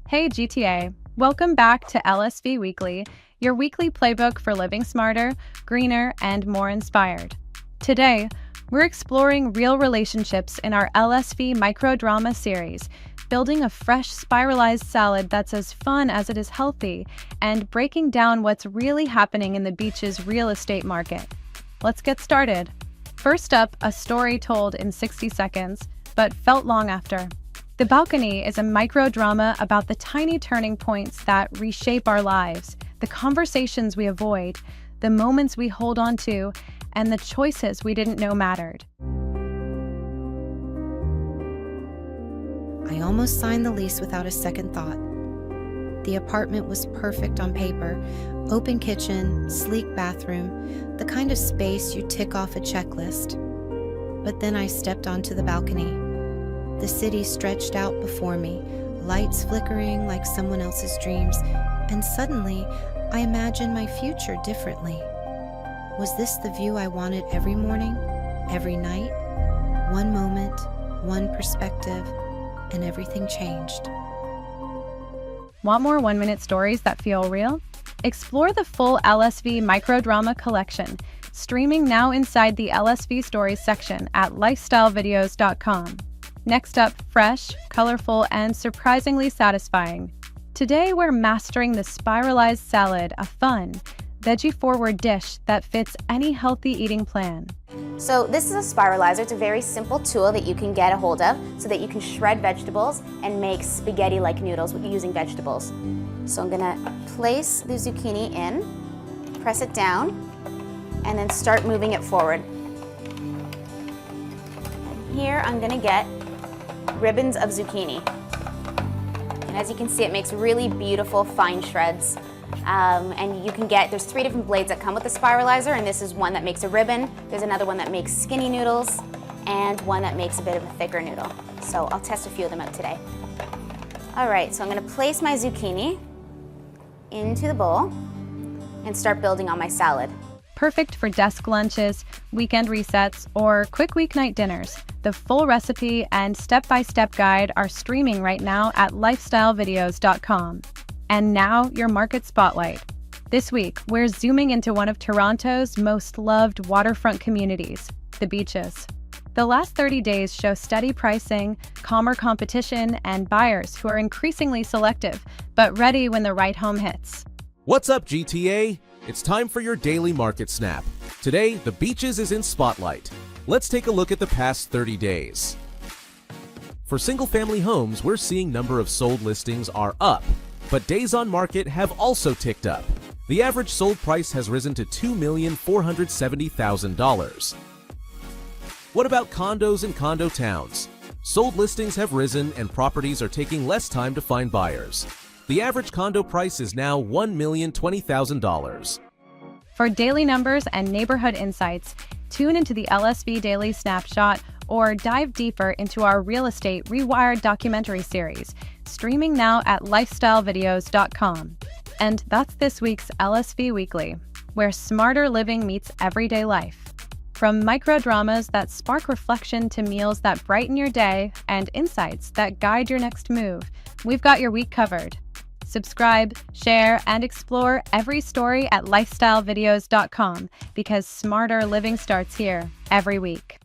Hey GTA, welcome back to LSV Weekly, your weekly playbook for living smarter, greener, and more inspired. Today, we're exploring real relationships in our LSV Microdrama series, building a fresh spiralized salad that's as fun as it is healthy, and breaking down what's really happening in the beach's real estate market. Let's get started. First up, a story told in 60 seconds, but felt long after. The Balcony is a microdrama about the tiny turning points that reshape our lives, the conversations we avoid, the moments we hold on to, and the choices we didn't know mattered. I almost signed the lease without a second thought. The apartment was perfect on paper: open kitchen, sleek bathroom, the kind of space you tick off a checklist. But then I stepped onto the balcony. The city stretched out before me, lights flickering like someone else's dreams, and suddenly I imagined my future differently. Was this the view I wanted every morning, every night? One moment, one perspective, and everything changed. Want more one-minute stories that feel real? Explore the full LSV Microdrama collection, streaming now inside the LSV Stories section at lifestylevideos.com. Next up, fresh, colorful, and surprisingly satisfying. Today, we're mastering the Spiralized Salad, a fun, veggie-forward dish that fits any healthy eating plan. So this is a spiralizer. It's a very simple tool that you can get a hold of so that you can shred vegetables and make spaghetti-like noodles using vegetables. So I'm gonna place the zucchini in, press it down, and then start moving it forward. Here I'm gonna get ribbons of zucchini. And as you can see, it makes really beautiful fine shreds. And you can get, there's 3 different blades that come with the spiralizer, and this is one that makes a ribbon, there's another one that makes skinny noodles, and one that makes a bit of a thicker noodle. So I'll test a few of them out today. All right, so I'm gonna place my zucchini into the bowl and start building on my salad. Perfect for desk lunches, weekend resets, or quick weeknight dinners. The full recipe and step-by-step guide are streaming right now at lifestylevideos.com. And now, your market spotlight. This week, we're zooming into one of Toronto's most loved waterfront communities, the Beaches. The last 30 days show steady pricing, calmer competition, and buyers who are increasingly selective, but ready when the right home hits. What's up, GTA? It's time for your daily market snap. Today, the Beaches is in Spotlight. Let's take a look at the past 30 days. For single-family homes, we're seeing number of sold listings are up, but days on market have also ticked up. The average sold price has risen to $2,470,000. What about condos and condo towns? Sold listings have risen and properties are taking less time to find buyers. The average condo price is now $1,020,000. For daily numbers and neighborhood insights, tune into the LSV Daily Snapshot or dive deeper into our Real Estate Rewired documentary series, streaming now at lifestylevideos.com. And that's this week's LSV Weekly, where smarter living meets everyday life. From microdramas that spark reflection to meals that brighten your day and insights that guide your next move, we've got your week covered. Subscribe, share, and explore every story at lifestylevideos.com because smarter living starts here every week.